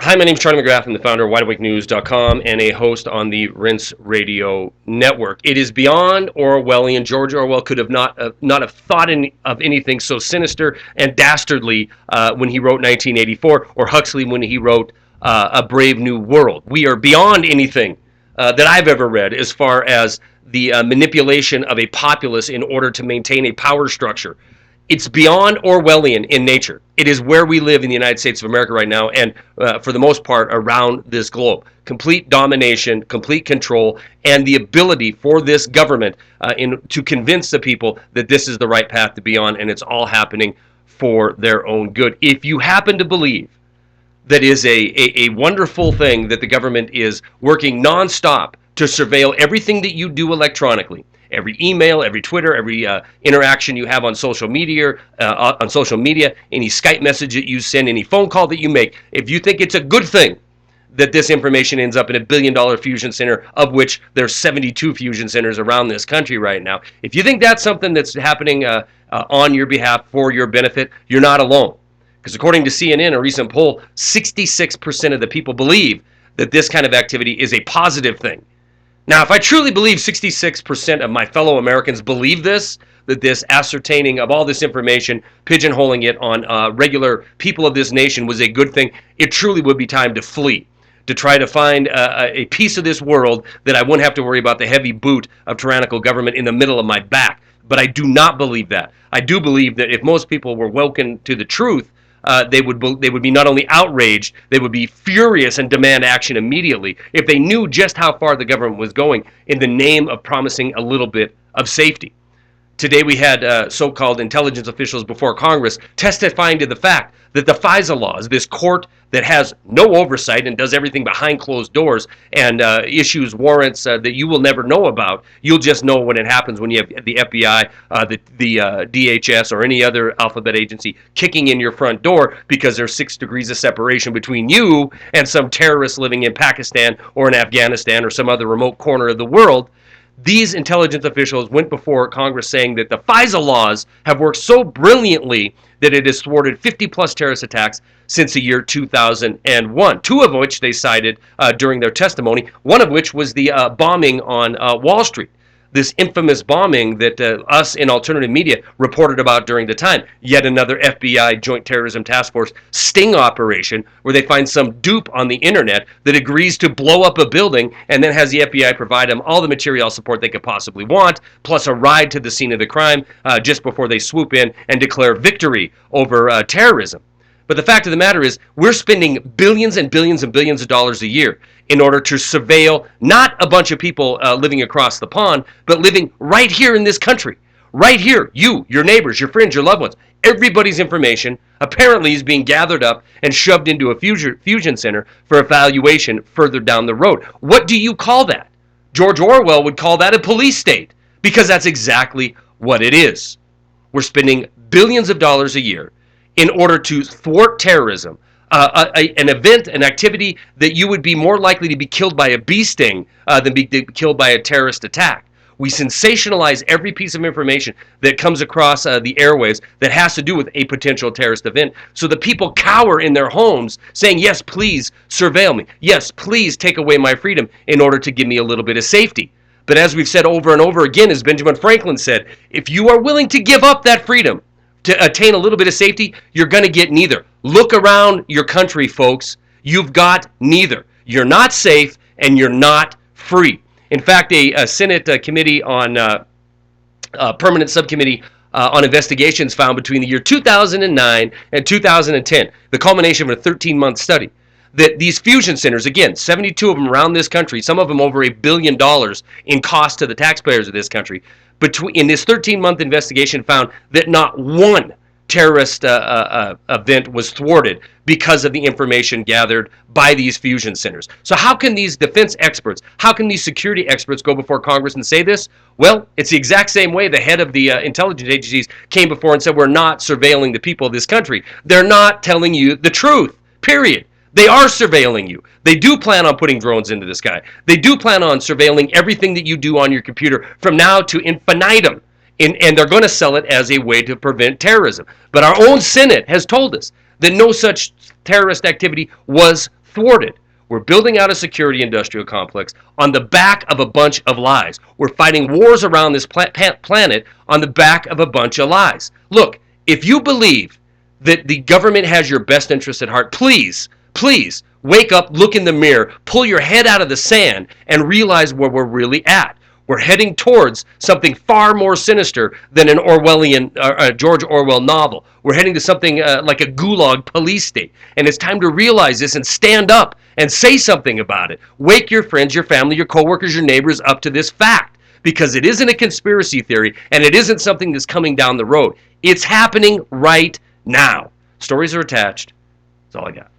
Hi, my name is Charlie McGrath. I'm the founder of WideAwakeNews.com and a host on the Rinse Radio Network. It is beyond Orwellian. George Orwell could have not have thought of anything so sinister and dastardly when he wrote 1984, or Huxley when he wrote A Brave New World. We are beyond anything that I've ever read as far as the manipulation of a populace in order to maintain a power structure. It's beyond Orwellian in nature. It is where we live in the United States of America right now, and for the most part around this globe. Complete domination, complete control, and the ability for this government to convince the people that this is the right path to be on, and it's all happening for their own good. If you happen to believe that is a wonderful thing that the government is working nonstop to surveil everything that you do electronically, every email, every Twitter, every interaction you have on social media, any Skype message that you send, any phone call that you make, if you think it's a good thing that this information ends up in $1 billion fusion center, of which there's 72 fusion centers around this country right now, if you think that's something that's happening on your behalf for your benefit, you're not alone. Because according to CNN, a recent poll, 66% of the people believe that this kind of activity is a positive thing. Now, if I truly believe 66% of my fellow Americans believe this, that this ascertaining of all this information, pigeonholing it on regular people of this nation was a good thing, it truly would be time to flee, to try to find a piece of this world that I wouldn't have to worry about the heavy boot of tyrannical government in the middle of my back. But I do not believe that. I do believe that if most people were woken to the truth, they would be not only outraged, they would be furious and demand action immediately if they knew just how far the government was going in the name of promising a little bit of safety. Today we had so-called intelligence officials before Congress testifying to the fact that the FISA laws, this court that has no oversight and does everything behind closed doors and issues warrants that you will never know about. You'll just know when it happens when you have the FBI, the DHS, or any other alphabet agency kicking in your front door because there's 6 degrees of separation between you and some terrorist living in Pakistan or in Afghanistan or some other remote corner of the world. These intelligence officials went before Congress saying that the FISA laws have worked so brilliantly that it has thwarted 50-plus terrorist attacks since the year 2001, 2 of which they cited during their testimony, one of which was the bombing on Wall Street. This infamous bombing that us in alternative media reported about during the time. Yet another FBI Joint Terrorism Task Force sting operation where they find some dupe on the internet that agrees to blow up a building and then has the FBI provide them all the material support they could possibly want, plus a ride to the scene of the crime just before they swoop in and declare victory over terrorism. But the fact of the matter is, we're spending billions and billions and billions of dollars a year in order to surveil not a bunch of people living across the pond, but living right here in this country. Right here, you, your neighbors, your friends, your loved ones. Everybody's information apparently is being gathered up and shoved into a fusion center for evaluation further down the road. What do you call that? George Orwell would call that a police state, because that's exactly what it is. We're spending billions of dollars a year in order to thwart terrorism, an event, an activity that you would be more likely to be killed by a bee sting than be killed by a terrorist attack. We sensationalize every piece of information that comes across the airwaves that has to do with a potential terrorist event, so the people cower in their homes saying, yes, please surveil me. Yes, please take away my freedom in order to give me a little bit of safety. But as we've said over and over again, as Benjamin Franklin said, if you are willing to give up that freedom to attain a little bit of safety, you're going to get neither. Look around your country, folks. You've got neither. You're not safe and you're not free. In fact, a Senate committee on permanent subcommittee on investigations found between the year 2009 and 2010, the culmination of a 13-month study, that these fusion centers, again, 72 of them around this country, some of them over $1 billion in cost to the taxpayers of this country, in this 13-month investigation found that not one terrorist event was thwarted because of the information gathered by these fusion centers. So how can these defense experts, how can these security experts go before Congress and say this? Well, it's the exact same way the head of the intelligence agencies came before and said, we're not surveilling the people of this country. They're not telling you the truth, period. They are surveilling you. They do plan on putting drones into the sky. They do plan on surveilling everything that you do on your computer from now to infinitum. And they're going to sell it as a way to prevent terrorism. But our own Senate has told us that no such terrorist activity was thwarted. We're building out a security industrial complex on the back of a bunch of lies. We're fighting wars around this planet on the back of a bunch of lies. Look, if you believe that the government has your best interest at heart, please, please wake up, look in the mirror, pull your head out of the sand, and realize where we're really at. We're heading towards something far more sinister than an Orwellian, George Orwell novel. We're heading to something like a gulag police state. And it's time to realize this and stand up and say something about it. Wake your friends, your family, your coworkers, your neighbors up to this fact. Because it isn't a conspiracy theory, and it isn't something that's coming down the road. It's happening right now. Stories are attached. That's all I got.